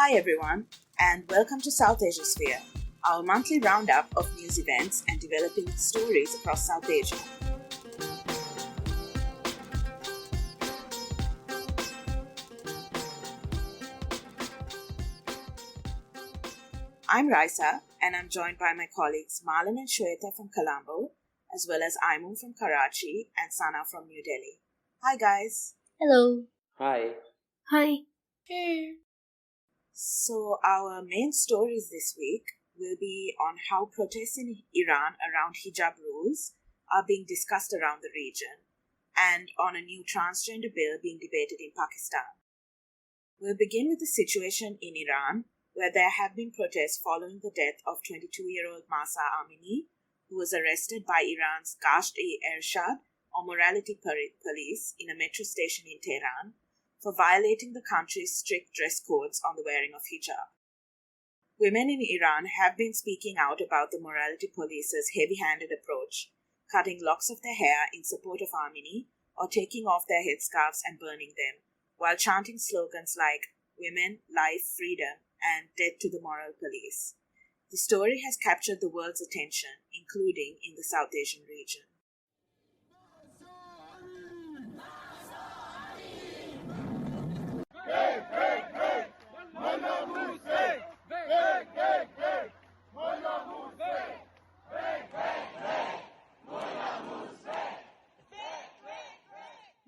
Hi everyone, and welcome to Southasia Sphere, our monthly roundup of news events and developing stories across South Asia. I'm Raisa, and I'm joined by my colleagues Marlon and Shweta from Colombo, as well as Aimu from Karachi and Sana from New Delhi. Hi guys. Hello. Hi. Hi. Hey. So, our main stories this week will be on how protests in Iran around hijab rules are being discussed around the region, and on a new transgender bill being debated in Pakistan. We'll begin with the situation in Iran, where there have been protests following the death of 22-year-old Mahsa Amini, who was arrested by Iran's Gasht-e-Ershad, or morality police, in a metro station in Tehran, for violating the country's strict dress codes on the wearing of hijab. Women in Iran have been speaking out about the morality police's heavy-handed approach, cutting locks of their hair in support of Amini or taking off their headscarves and burning them, while chanting slogans like "Women, Life, Freedom" and "Dead to the Moral Police." The story has captured the world's attention, including in the South Asian region.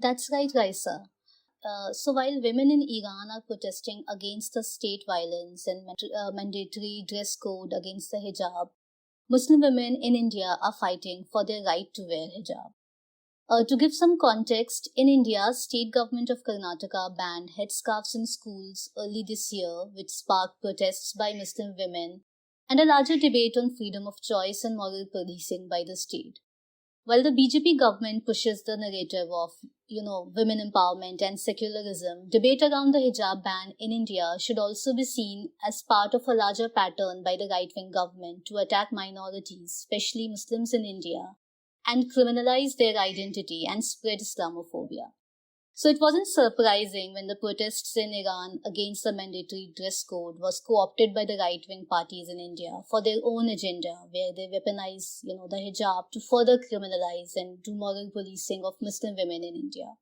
That's right, Raisa. So while women in Iran are protesting against the state violence and mandatory dress code against the hijab, Muslim women in India are fighting for their right to wear hijab. To give some context, in India, state government of Karnataka banned headscarves in schools early this year, which sparked protests by Muslim women and a larger debate on freedom of choice and moral policing by the state. While the BJP government pushes the narrative of, women empowerment and secularism, debate around the hijab ban in India should also be seen as part of a larger pattern by the right-wing government to attack minorities, especially Muslims in India, and criminalize their identity and spread Islamophobia. So it wasn't surprising when the protests in Iran against the mandatory dress code was co-opted by the right-wing parties in India for their own agenda, where they weaponize, the hijab to further criminalize and do moral policing of Muslim women in India.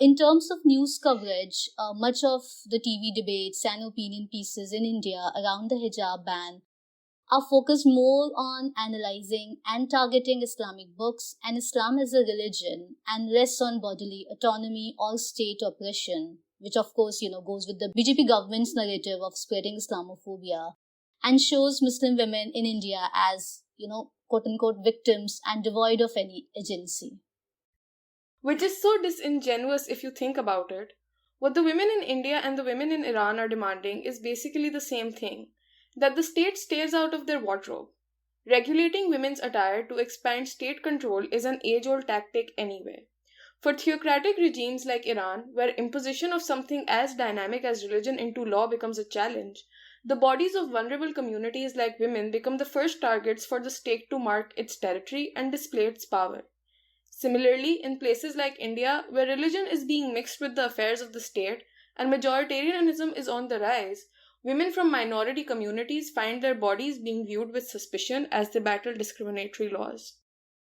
In terms of news coverage, much of the TV debates and opinion pieces in India around the hijab ban are focused more on analyzing and targeting Islamic books and Islam as a religion and less on bodily autonomy or state oppression, which of course, goes with the BJP government's narrative of spreading Islamophobia and shows Muslim women in India as, quote-unquote victims and devoid of any agency. Which is so disingenuous if you think about it. What the women in India and the women in Iran are demanding is basically the same thing. That the state stares out of their wardrobe. Regulating women's attire to expand state control is an age-old tactic anyway. For theocratic regimes like Iran, where imposition of something as dynamic as religion into law becomes a challenge, the bodies of vulnerable communities like women become the first targets for the state to mark its territory and display its power. Similarly, in places like India, where religion is being mixed with the affairs of the state and majoritarianism is on the rise, women from minority communities find their bodies being viewed with suspicion as they battle discriminatory laws.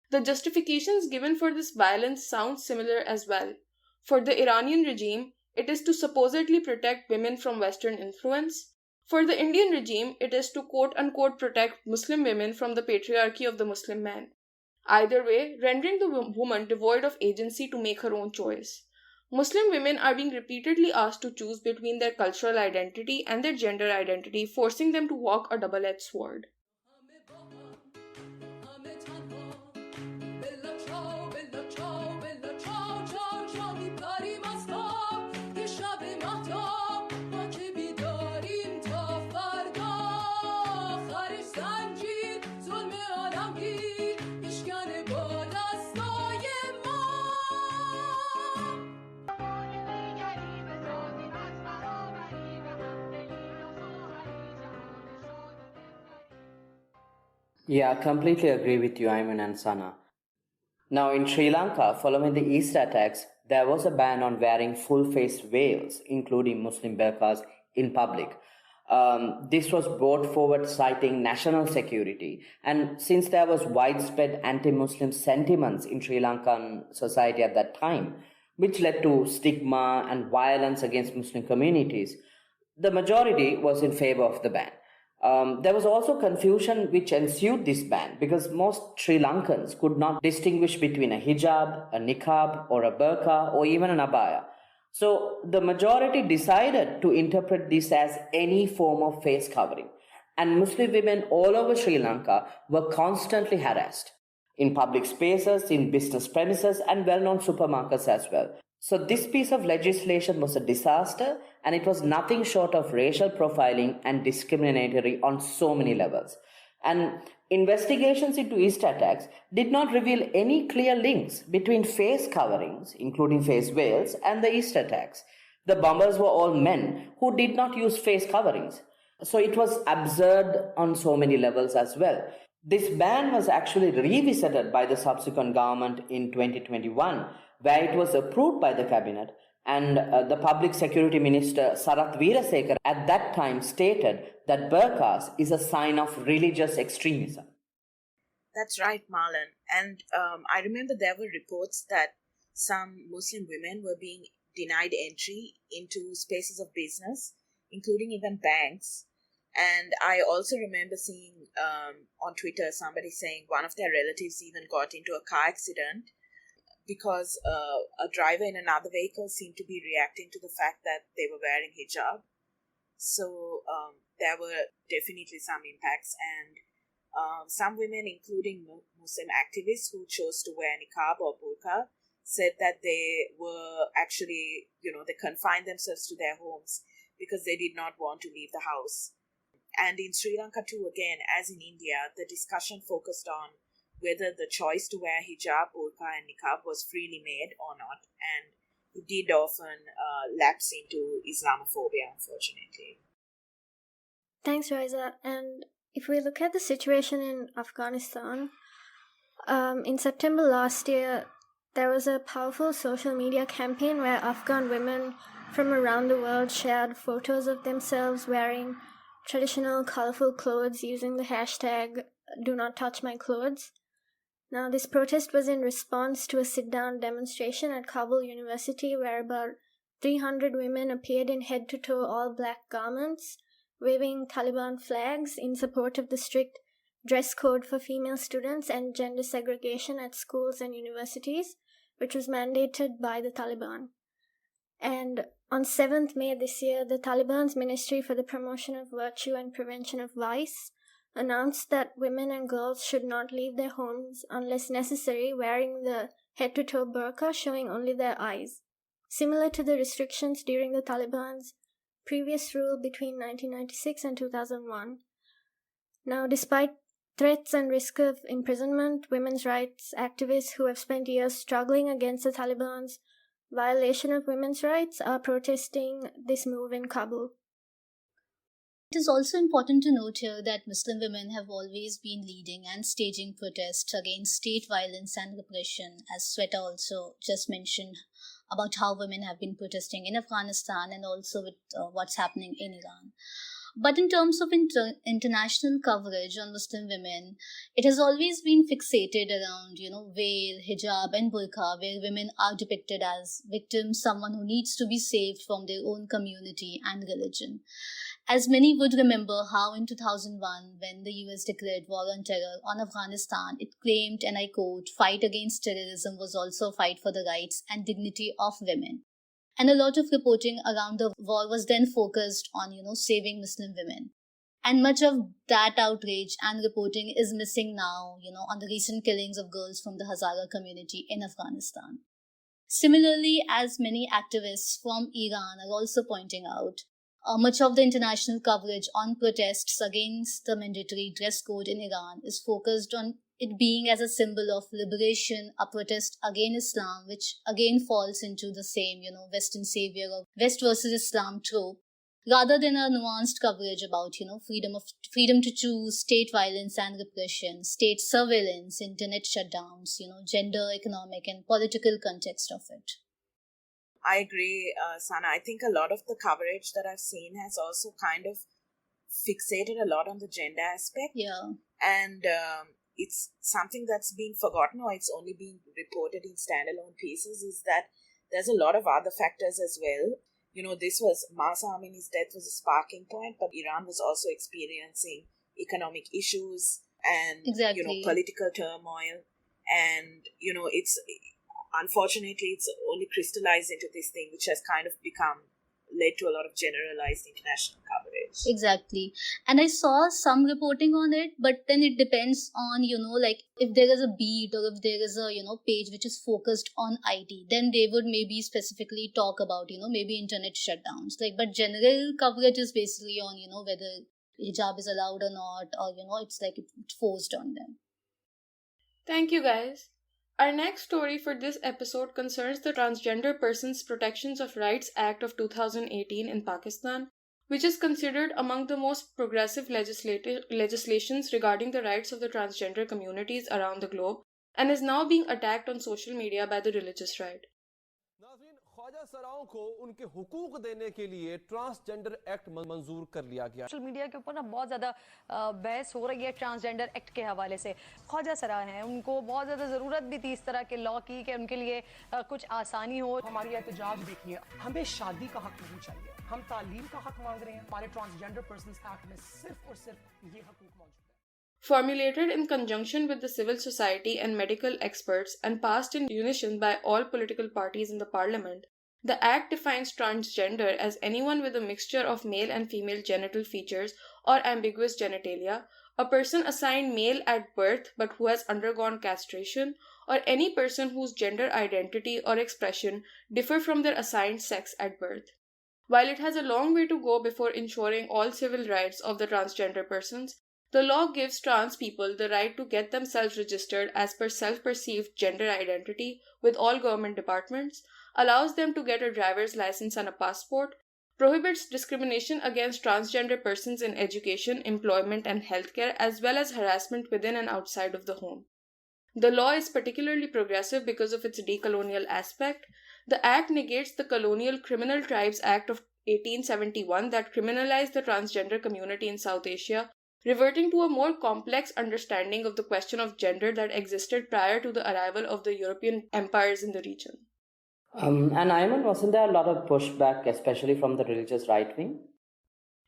The justifications given for this violence sound similar as well. For the Iranian regime, it is to supposedly protect women from Western influence. For the Indian regime, it is to quote-unquote protect Muslim women from the patriarchy of the Muslim man. Either way, rendering the woman devoid of agency to make her own choice. Muslim women are being repeatedly asked to choose between their cultural identity and their gender identity, forcing them to walk a double-edged sword. Yeah, I completely agree with you, Ayman and Sana. Now, in Sri Lanka, following the Easter attacks, there was a ban on wearing full face veils, including Muslim burqas, in public. This was brought forward citing national security. And since there was widespread anti-Muslim sentiments in Sri Lankan society at that time, which led to stigma and violence against Muslim communities, the majority was in favor of the ban. There was also confusion which ensued this ban because most Sri Lankans could not distinguish between a hijab, a niqab, or a burqa, or even an abaya. So the majority decided to interpret this as any form of face covering. And Muslim women all over Sri Lanka were constantly harassed in public spaces, in business premises, and well-known supermarkets as well. So this piece of legislation was a disaster, and it was nothing short of racial profiling and discriminatory on so many levels. And investigations into East attacks did not reveal any clear links between face coverings, including face veils, and the East attacks. The bombers were all men who did not use face coverings. So it was absurd on so many levels as well. This ban was actually revisited by the subsequent government in 2021, where it was approved by the cabinet, and the Public Security Minister Sarath Veerasekara at that time stated that burqas is a sign of religious extremism. That's right, Marlon. And I remember there were reports that some Muslim women were being denied entry into spaces of business, including even banks. And I also remember seeing on Twitter somebody saying one of their relatives even got into a car accident because a driver in another vehicle seemed to be reacting to the fact that they were wearing hijab. So there were definitely some impacts, and some women, including Muslim activists who chose to wear niqab or burqa, said that they were actually, they confined themselves to their homes because they did not want to leave the house. And in Sri Lanka too, again, as in India, the discussion focused on whether the choice to wear hijab, burqa and niqab was freely made or not. And it did often lapse into Islamophobia, unfortunately. Thanks, Raisa. And if we look at the situation in Afghanistan, in September last year, there was a powerful social media campaign where Afghan women from around the world shared photos of themselves wearing traditional colorful clothes using the hashtag #DoNotTouchMyClothes. Now, this protest was in response to a sit-down demonstration at Kabul University where about 300 women appeared in head-to-toe all-black garments, waving Taliban flags in support of the strict dress code for female students and gender segregation at schools and universities, which was mandated by the Taliban. And on 7th May this year, the Taliban's Ministry for the Promotion of Virtue and Prevention of Vice announced that women and girls should not leave their homes unless necessary wearing the head-to-toe burqa showing only their eyes, similar to the restrictions during the Taliban's previous rule between 1996 and 2001. Now, despite threats and risk of imprisonment, women's rights activists who have spent years struggling against the Taliban's violation of women's rights are protesting this move in Kabul. It is also important to note here that Muslim women have always been leading and staging protests against state violence and repression, as Sweta also just mentioned about how women have been protesting in Afghanistan and also with what's happening in Iran. But in terms of international coverage on Muslim women, it has always been fixated around, veil, hijab and burqa, where women are depicted as victims, someone who needs to be saved from their own community and religion. As many would remember how in 2001, when the US declared war on terror on Afghanistan, it claimed, and I quote, "Fight against terrorism was also a fight for the rights and dignity of women." And a lot of reporting around the war was then focused on, saving Muslim women. And much of that outrage and reporting is missing now, on the recent killings of girls from the Hazara community in Afghanistan. Similarly, as many activists from Iran are also pointing out, much of the international coverage on protests against the mandatory dress code in Iran is focused on it being as a symbol of liberation, a protest against Islam, which again falls into the same, Western savior or West versus Islam trope, rather than a nuanced coverage about, freedom to choose, state violence and repression, state surveillance, internet shutdowns, gender, economic and political context of it. I agree, Sana. I think a lot of the coverage that I've seen has also kind of fixated a lot on the gender aspect. Yeah. And it's something that's been forgotten, or it's only being reported in standalone pieces, is that there's a lot of other factors as well. This was Mahsa Amini's death was a sparking point, but Iran was also experiencing economic issues and Exactly. political turmoil, and it's unfortunately it's only crystallized into this thing which has kind of led to a lot of generalized international coverage. Exactly. And I saw some reporting on it, but then it depends on, like if there is a beat or if there is a, page which is focused on IT, then they would maybe specifically talk about, maybe internet shutdowns. But general coverage is basically on, whether hijab is allowed or not, or, it's like it's forced on them. Thank you, guys. Our next story for this episode concerns the Transgender Persons Protections of Rights Act of 2018 in Pakistan, which is considered among the most progressive legislations regarding the rights of the transgender communities around the globe, and is now being attacked on social media by the religious right. Khwaja Sarao को उनके हुकूक देने के लिए transgender act मंजूर कर लिया गया। Social media के ऊपर ना बहुत ज़्यादा बहस हो रही है ट्रांसजेंडर एक्ट के हवाले से। ख्वाजा सरा हैं, उनको बहुत ज़्यादा ज़रूरत भी थी इस तरह के लॉ की कि उनके लिए कुछ आसानी हो। हमारी एहतजाज देखिए, हमें शादी का हक नहीं चाहिए, हम तालीम का हक मांग रहे हैं। हमारे ट्रांसजेंडर पर्सन्स एक्ट में सिर्फ और सिर्फ ये हकूक मौजूद है। Formulated in conjunction with the civil society and medical experts and passed in unison by all political parties in the parliament, the Act defines transgender as anyone with a mixture of male and female genital features or ambiguous genitalia, a person assigned male at birth but who has undergone castration, or any person whose gender identity or expression differ from their assigned sex at birth. While it has a long way to go before ensuring all civil rights of the transgender persons, the law gives trans people the right to get themselves registered as per self-perceived gender identity with all government departments, allows them to get a driver's license and a passport, prohibits discrimination against transgender persons in education, employment, and healthcare, as well as harassment within and outside of the home. The law is particularly progressive because of its decolonial aspect. The Act negates the Colonial Criminal Tribes Act of 1871 that criminalized the transgender community in South Asia, reverting to a more complex understanding of the question of gender that existed prior to the arrival of the European empires in the region. And Ayman, wasn't there a lot of pushback, especially from the religious right wing?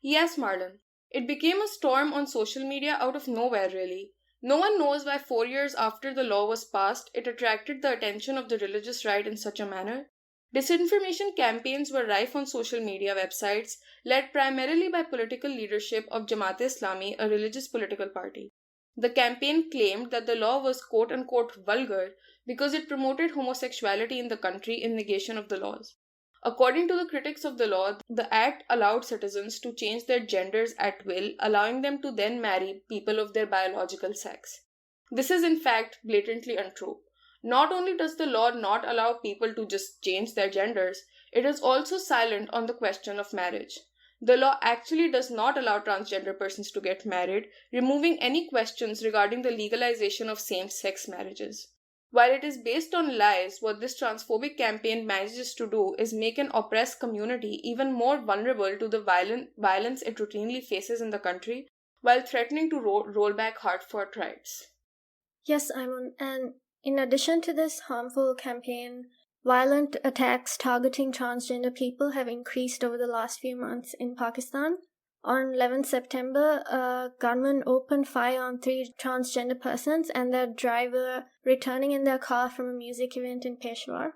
Yes, Marlon. It became a storm on social media out of nowhere, really. No one knows why 4 years after the law was passed, it attracted the attention of the religious right in such a manner. Disinformation campaigns were rife on social media websites, led primarily by political leadership of Jamaat-e-Islami, a religious political party. The campaign claimed that the law was quote-unquote vulgar because it promoted homosexuality in the country in negation of the laws. According to the critics of the law, the act allowed citizens to change their genders at will, allowing them to then marry people of their biological sex. This is in fact blatantly untrue. Not only does the law not allow people to just change their genders, it is also silent on the question of marriage. The law actually does not allow transgender persons to get married, removing any questions regarding the legalization of same-sex marriages. While it is based on lies, what this transphobic campaign manages to do is make an oppressed community even more vulnerable to the violence it routinely faces in the country, while threatening to roll back hard-fought rights. Yes, Ayman, and in addition to this harmful campaign, violent attacks targeting transgender people have increased over the last few months in Pakistan. On 11 September, a gunman opened fire on 3 transgender persons and their driver returning in their car from a music event in Peshawar.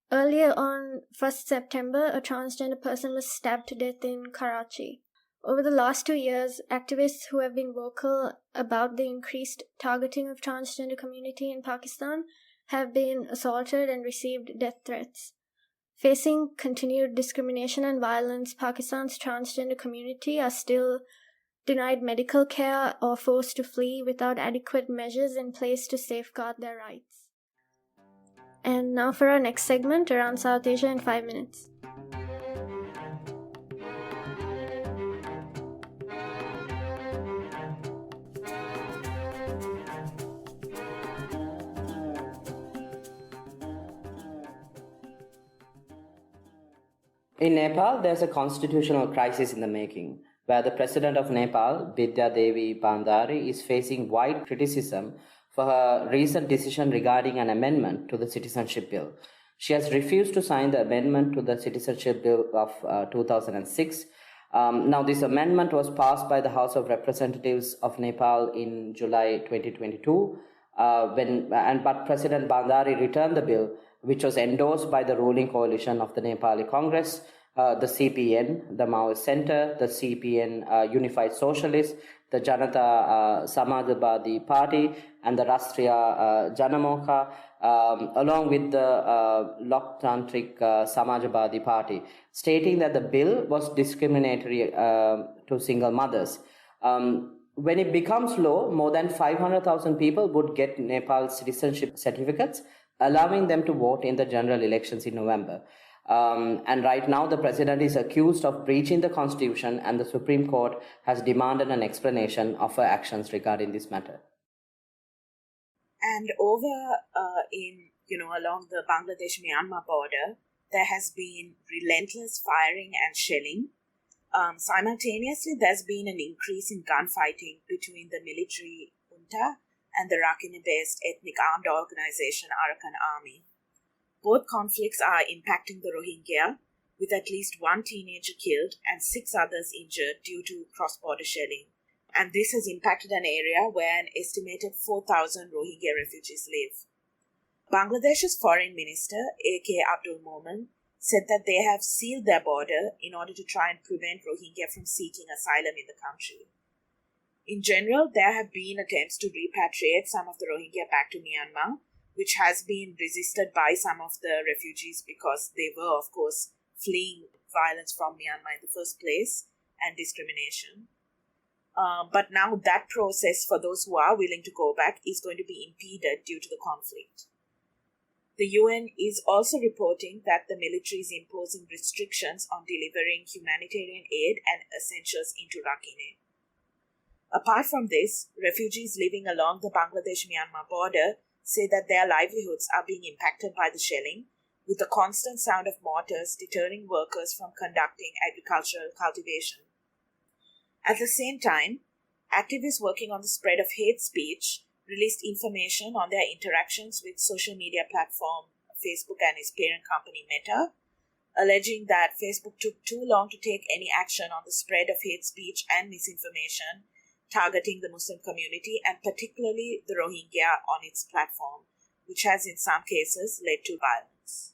Earlier on 1st September, a transgender person was stabbed to death in Karachi. Over the last 2 years, activists who have been vocal about the increased targeting of transgender community in Pakistan have been assaulted and received death threats. Facing continued discrimination and violence, Pakistan's transgender community are still denied medical care or forced to flee without adequate measures in place to safeguard their rights. And now for our next segment, Around Southasia in 5 minutes. In Nepal, there's a constitutional crisis in the making, where the president of Nepal, Bidya Devi Bandari, is facing wide criticism for her recent decision regarding an amendment to the citizenship bill. She has refused to sign the amendment to the citizenship bill of 2006. Now, this amendment was passed by the House of Representatives of Nepal in July 2022, but President Bandari returned the bill, which was endorsed by the ruling coalition of the Nepali Congress, the CPN, the Maoist Center, the CPN Unified Socialists, the Janata Samajwadi Party, and the Rashtriya Janamokha, along with the Loktantrik Samajwadi Party, stating that the bill was discriminatory to single mothers. When it becomes law, more than 500,000 people would get Nepal's citizenship certificates, allowing them to vote in the general elections in November. And right now, the president is accused of breaching the constitution, and the Supreme Court has demanded an explanation of her actions regarding this matter. And over along the Bangladesh-Myanmar border, there has been relentless firing and shelling. Simultaneously, there's been an increase in gunfighting between the military junta and the Rakhine-based ethnic armed organization Arakan Army. Both conflicts are impacting the Rohingya, with at least one teenager killed and 6 others injured due to cross-border shelling. And this has impacted an area where an estimated 4,000 Rohingya refugees live. Bangladesh's foreign minister, A.K. Abdul Momen, said that they have sealed their border in order to try and prevent Rohingya from seeking asylum in the country. In general, there have been attempts to repatriate some of the Rohingya back to Myanmar, which has been resisted by some of the refugees because they were, of course, fleeing violence from Myanmar in the first place and discrimination. But now that process for those who are willing to go back is going to be impeded due to the conflict. The UN is also reporting that the military is imposing restrictions on delivering humanitarian aid and essentials into Rakhine. Apart from this, refugees living along the Bangladesh-Myanmar border say that their livelihoods are being impacted by the shelling, with the constant sound of mortars deterring workers from conducting agricultural cultivation. At the same time, activists working on the spread of hate speech released information on their interactions with social media platform Facebook and its parent company Meta, alleging that Facebook took too long to take any action on the spread of hate speech and misinformation targeting the Muslim community and particularly the Rohingya on its platform, which has in some cases led to violence.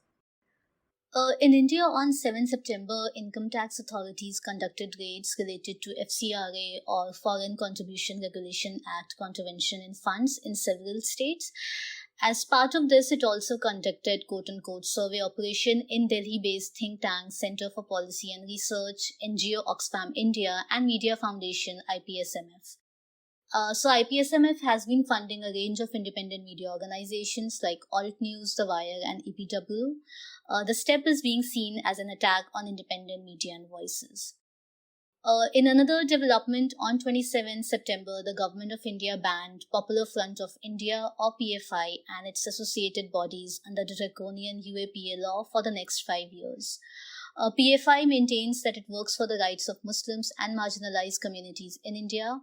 In India, on 7 September, income tax authorities conducted raids related to FCRA or Foreign Contribution Regulation Act contravention in funds in several states. As part of this, it also conducted quote-unquote survey operation in Delhi-based think tank Center for Policy and Research, NGO Oxfam India, and media foundation IPSMF. So IPSMF has been funding a range of independent media organizations like Alt News, The Wire, and EPW. The step is being seen as an attack on independent media and voices. In another development, on 27 September, the Government of India banned Popular Front of India or PFI and its associated bodies under the draconian UAPA law for the next 5 years. PFI maintains that it works for the rights of Muslims and marginalized communities in India.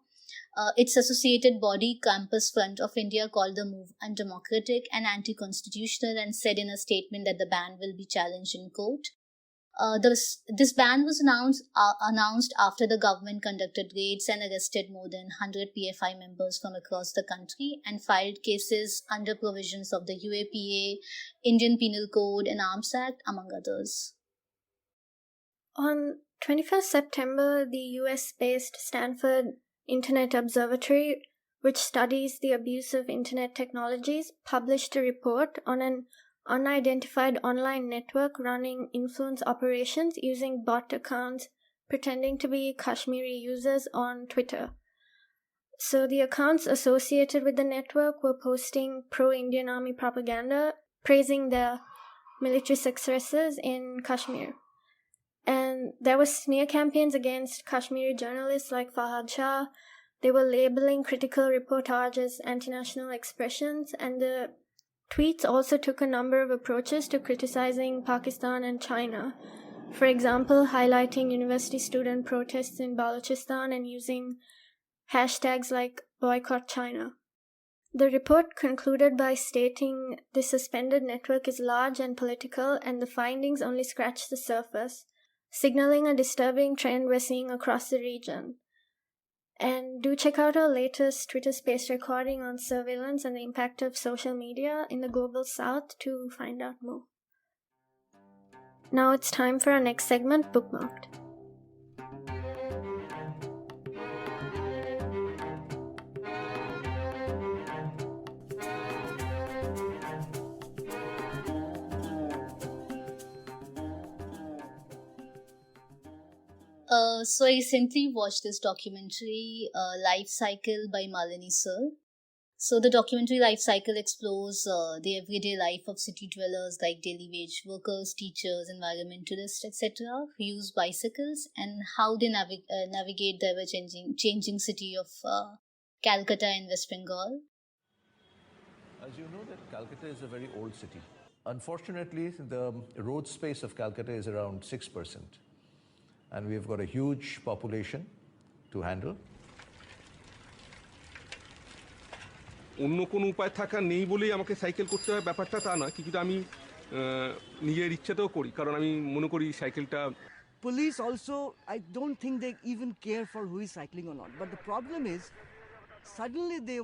Its associated body, Campus Front of India, called the move undemocratic and anti-constitutional and said in a statement that the ban will be challenged in court. This ban was announced after the government conducted raids and arrested more than 100 PFI members from across the country and filed cases under provisions of the UAPA, Indian Penal Code and Arms Act, among others. On 21st September, the US-based Stanford Internet Observatory, which studies the abuse of internet technologies, published a report on an unidentified online network running influence operations using bot accounts pretending to be Kashmiri users on Twitter. So the accounts associated with the network were posting pro-Indian army propaganda, praising the military successes in Kashmir. And there were smear campaigns against Kashmiri journalists like Fahad Shah. They were labeling critical reportage as anti-national expressions, and the tweets also took a number of approaches to criticizing Pakistan and China For example, highlighting university student protests in Balochistan and using hashtags like boycott China. The report concluded by stating the suspended network is large and political, and the findings only scratch the surface, signaling a disturbing trend we're seeing across the region. And do check out our latest Twitter Space recording on surveillance and the impact of social media in the Global South to find out more. Now it's time for our next segment, Bookmarked. So I recently watched this documentary, Life Cycle by Malini Sir. So the documentary Life Cycle explores the everyday life of city dwellers like daily wage workers, teachers, environmentalists, etc., who use bicycles and how they navigate the ever-changing city of Calcutta in West Bengal. As you know, that Calcutta is a very old city. Unfortunately, the road space of Calcutta is around 6%. And we've got a huge population to handle. অন্য কোনো উপায় থাকা নেই বলেই আমাকে cycle করতে হয় ব্যাপারটা তা না, কিন্তু আমি নিজের ইচ্ছাতেও করি, কারণ আমি মনে করি সাইকেলটা Police also, I don't think they even care for who is cycling or not. But the problem is, suddenly they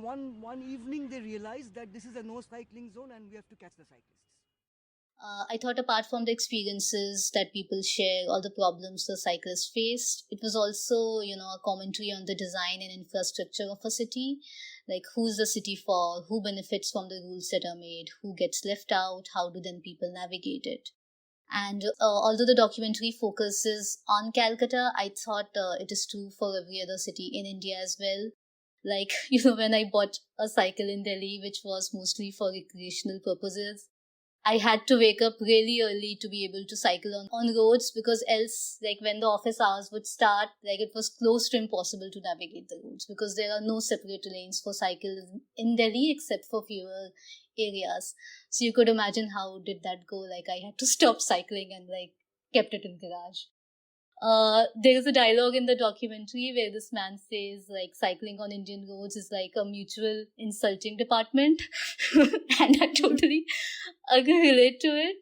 one evening they realize that this is a no cycling zone and we have to catch the cyclists. I thought apart from the experiences that people share, all the problems the cyclists faced, it was also, a commentary on the design and infrastructure of a city. Like, who's the city for? Who benefits from the rules that are made? Who gets left out? How do then people navigate it? And although the documentary focuses on Calcutta, I thought it is true for every other city in India as well. Like, when I bought a cycle in Delhi, which was mostly for recreational purposes, I had to wake up really early to be able to cycle on roads, because else, like, when the office hours would start, like, it was close to impossible to navigate the roads because there are no separate lanes for cycles in Delhi except for fewer areas. So you could imagine how did that go. Like, I had to stop cycling and kept it in garage. There is a dialogue in the documentary where this man says, cycling on Indian roads is like a mutual insulting department. And I totally relate to it.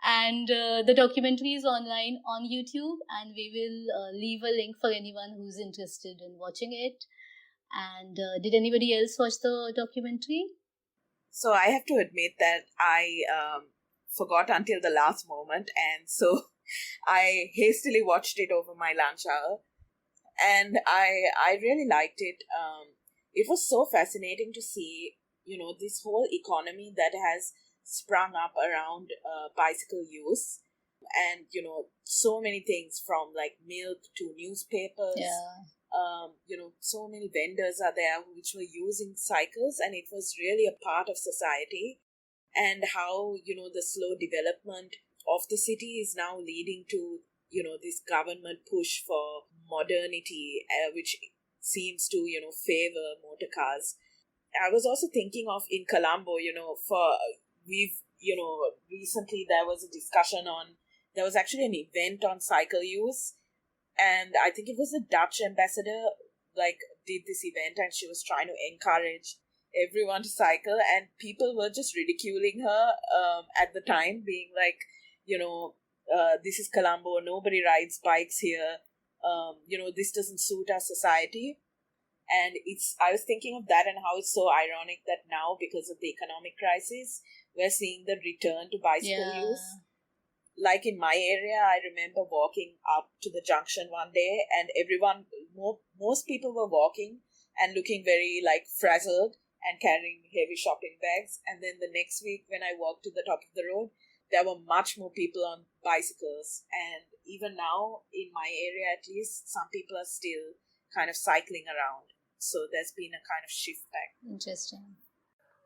And the documentary is online on YouTube, and we will leave a link for anyone who's interested in watching it. And did anybody else watch the documentary? So I have to admit that I forgot until the last moment, and so I hastily watched it over my lunch hour, and I really liked it. It was so fascinating to see, this whole economy that has sprung up around bicycle use, and so many things from milk to newspapers. Yeah. So many vendors are there which were using cycles, and it was really a part of society. And how the slow development of the city is now leading to this government push for modernity, which seems to favor motor cars. I was also thinking of in Colombo, recently there was a discussion there was actually an event on cycle use, and I think it was the Dutch ambassador did this event, and she was trying to encourage everyone to cycle, and people were just ridiculing her at the time, being like, this is Colombo, nobody rides bikes here, this doesn't suit our society. And I was thinking of that and how it's so ironic that now, because of the economic crisis, we're seeing the return to bicycle use. Like in my area, I remember walking up to the junction one day, and most people were walking and looking very frazzled and carrying heavy shopping bags. And then the next week when I walked to the top of the road, there were much more people on bicycles. And even now, in my area at least, some people are still kind of cycling around. So there's been a kind of shift back. Interesting.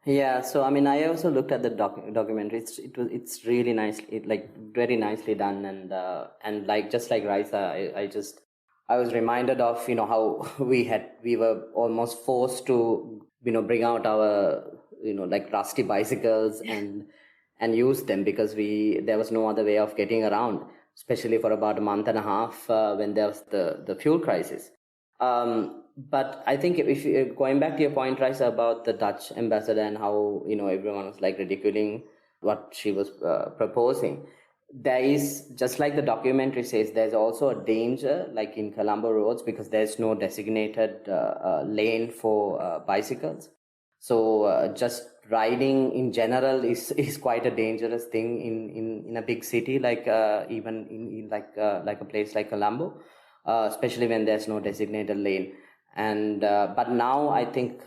Yeah, so I mean, I also looked at the documentary. It's really nice, very nicely done, and just like Raisa, I was reminded of how we were almost forced to bring out our rusty bicycles and use them because there was no other way of getting around. especially for about a month and a half when there was the fuel crisis. But I think if you, going back to your point, Raisa, about the Dutch ambassador and how, everyone was like ridiculing what she was proposing, there is, just like the documentary says, there's also a danger, like in Colombo roads, because there's no designated lane for bicycles. So just riding in general is quite a dangerous thing in a big city, like even in like a place like Colombo, especially when there's no designated lane. And but now I think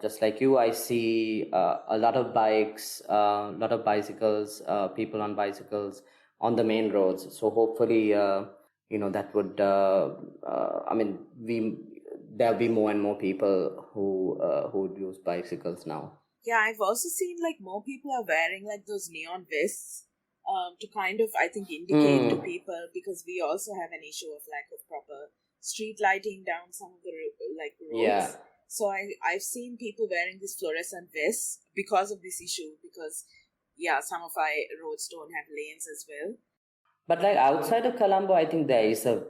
just like you, I see a lot of bikes, a lot of bicycles, people on bicycles on the main roads. So hopefully, that would, there'll be more and more people who would use bicycles now. Yeah, I've also seen like more people are wearing like those neon vests to kind of, I think, indicate to people, because we also have an issue of lack of proper street lighting down some of the roads. Yeah. So I've seen people wearing these fluorescent vests because of this issue, because some of our roads don't have lanes as well. But like outside of Colombo, I think there is a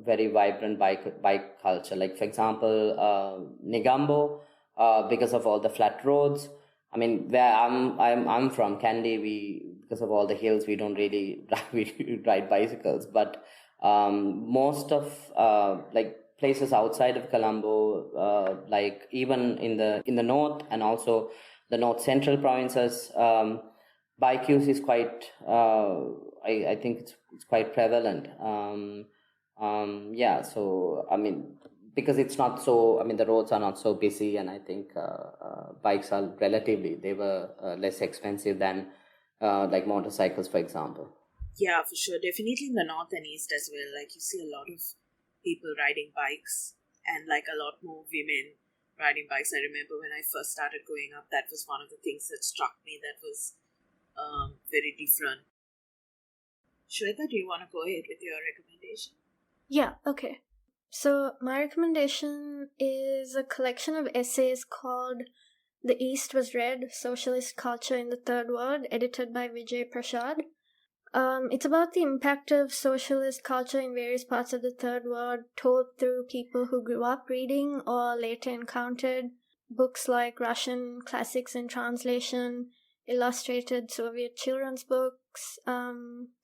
very vibrant bike culture. Like for example, Negombo, because of all the flat roads. I mean, where I'm from, Kandy, because of all the hills, we don't really ride bicycles. But most of like places outside of Colombo, like even in the north and also the north central provinces, bike use is quite. I think it's quite prevalent. So I mean, because it's not so. I mean, the roads are not so busy, and I think bikes are they were less expensive than like motorcycles, for example. Yeah, for sure. Definitely in the north and east as well. Like you see a lot of people riding bikes, and like a lot more women riding bikes. I remember when I first started growing up, that was one of the things that struck me. That was very different. Shweta, do you want to go ahead with your recommendation? Yeah, okay. So my recommendation is a collection of essays called The East Was Red, Socialist Culture in the Third World, edited by Vijay Prashad. It's about the impact of socialist culture in various parts of the Third World, told through people who grew up reading or later encountered books like Russian classics in translation, illustrated Soviet children's books,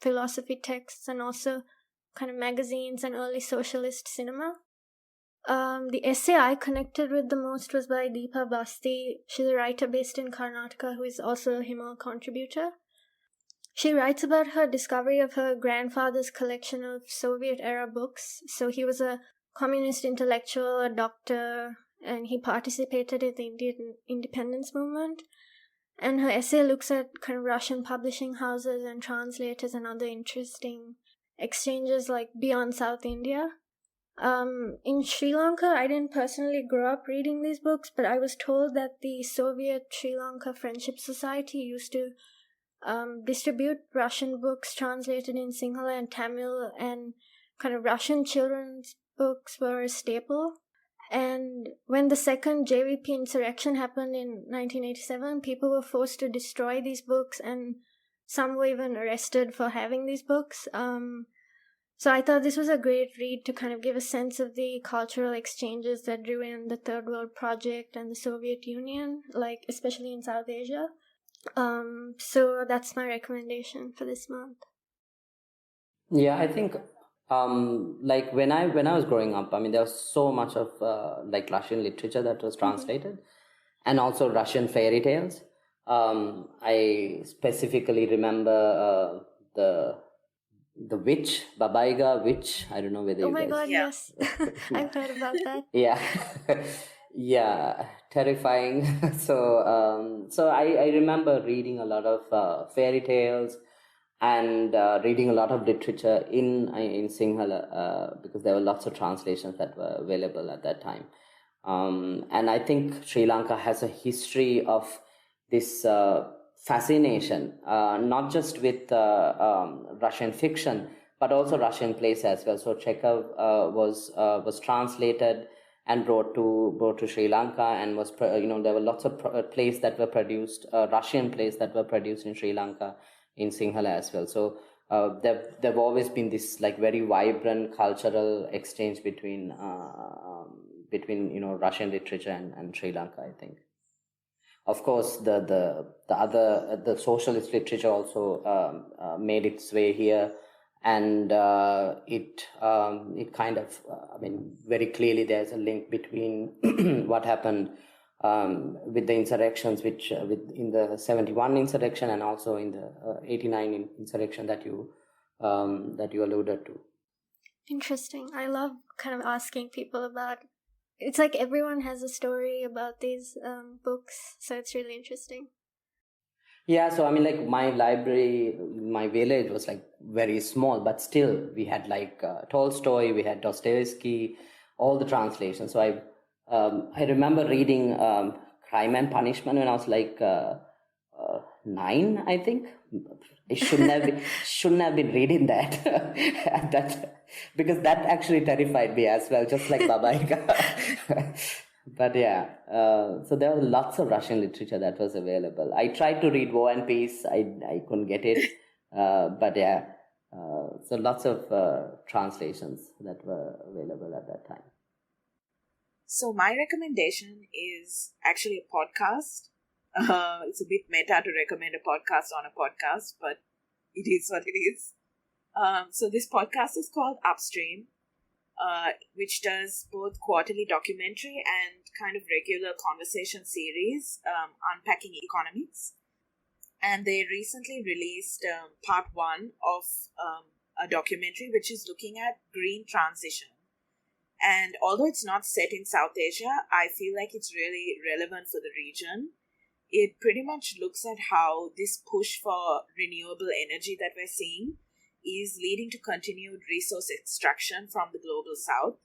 philosophy texts, and also kind of magazines and early socialist cinema. The essay I connected with the most was by Deepa Basti. She's a writer based in Karnataka who is also a Himal contributor. She writes about her discovery of her grandfather's collection of Soviet-era books. So he was a communist intellectual, a doctor, and he participated in the Indian independence movement. And her essay looks at kind of Russian publishing houses and translators and other interesting exchanges like beyond South India. In Sri Lanka, I didn't personally grow up reading these books, but I was told that the Soviet Sri Lanka Friendship Society used to distribute Russian books translated in Sinhala and Tamil, and kind of Russian children's books were a staple. And when the second JVP insurrection happened in 1987, people were forced to destroy these books, and some were even arrested for having these books. So I thought this was a great read to kind of give a sense of the cultural exchanges that drew in the Third World Project and the Soviet Union, like especially in South Asia. So that's my recommendation for this month. Yeah, I think like when I was growing up, I mean, there was so much of like Russian literature that was translated, and also Russian fairy tales. I specifically remember the witch, Babaiga witch. I don't know whether Oh you my guys... god, yes. I've heard about that. Yeah. Yeah, terrifying. So I remember reading a lot of fairy tales and reading a lot of literature in Sinhala because there were lots of translations that were available at that time. And I think Sri Lanka has a history of this fascination, not just with Russian fiction, but also Russian plays as well. So Chekhov was translated and brought to Sri Lanka, and was there were lots of plays that were produced, Russian plays that were produced in Sri Lanka in Sinhala as well. So there've always been this like very vibrant cultural exchange between Russian literature and Sri Lanka, I think. Of course, the socialist literature also made its way here, and it kind of very clearly there's a link between what happened with the insurrections, which in the 71 insurrection and also in the 89 insurrection that you alluded to. Interesting. I love kind of asking people about. It's like everyone has a story about these books, so it's really interesting. Yeah, so my library, my village was like very small, but still we had like Tolstoy, we had Dostoevsky, all the translations. So I remember reading Crime and Punishment when I was like 9, I think. I shouldn't have been reading that at that, because that actually terrified me as well, just like Babaika. But yeah, so there was lots of Russian literature that was available. I tried to read War and Peace. I couldn't get it. But yeah, so lots of translations that were available at that time. So my recommendation is actually a podcast. It's a bit meta to recommend a podcast on a podcast, but it is what it is. So this podcast is called Upstream, which does both quarterly documentary and kind of regular conversation series, unpacking economics. And they recently released part 1 of a documentary which is looking at green transition. And although it's not set in South Asia, I feel like it's really relevant for the region. It pretty much looks at how this push for renewable energy that we're seeing is leading to continued resource extraction from the global south.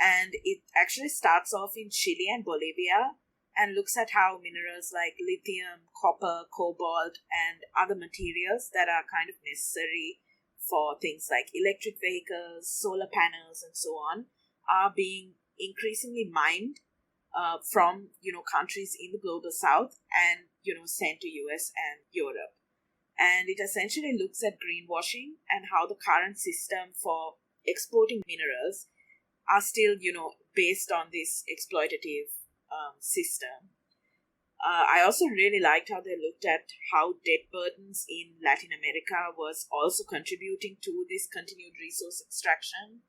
And it actually starts off in Chile and Bolivia and looks at how minerals like lithium, copper, cobalt, and other materials that are kind of necessary for things like electric vehicles, solar panels, and so on are being increasingly mined from countries in the global south and sent to US and Europe. And it essentially looks at greenwashing and how the current system for exporting minerals are still based on this exploitative system. I also really liked how they looked at how debt burdens in Latin America was also contributing to this continued resource extraction,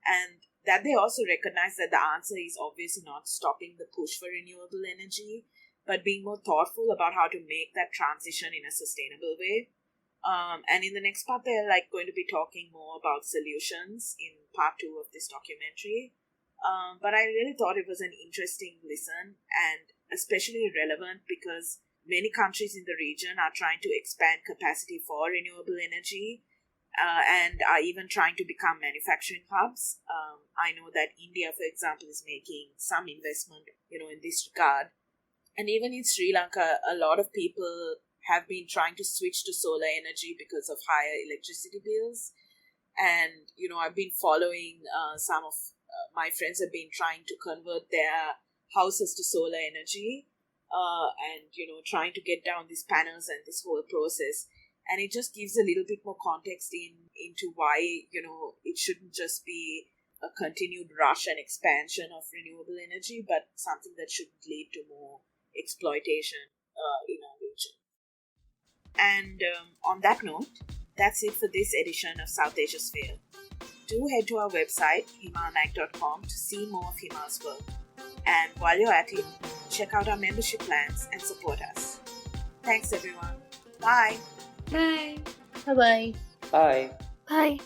and that they also recognize that the answer is obviously not stopping the push for renewable energy, but being more thoughtful about how to make that transition in a sustainable way. And in the next part, they're going to be talking more about solutions in part 2 of this documentary. But I really thought it was an interesting listen and especially relevant because many countries in the region are trying to expand capacity for renewable energy and are even trying to become manufacturing hubs. I know that India, for example, is making some investment, in this regard. And even in Sri Lanka, a lot of people have been trying to switch to solar energy because of higher electricity bills. And, I've been following some of my friends have been trying to convert their houses to solar energy and, trying to get down these panels and this whole process. And it just gives a little bit more context into why, it shouldn't just be a continued rush and expansion of renewable energy, but something that should lead to more exploitation in our region. And on that note, that's it for this edition of South Asia Sphere. Do head to our website, himalmag.com, to see more of Himal's work. And while you're at it, check out our membership plans and support us. Thanks, everyone. Bye. Bye. Bye-bye. Bye. Bye.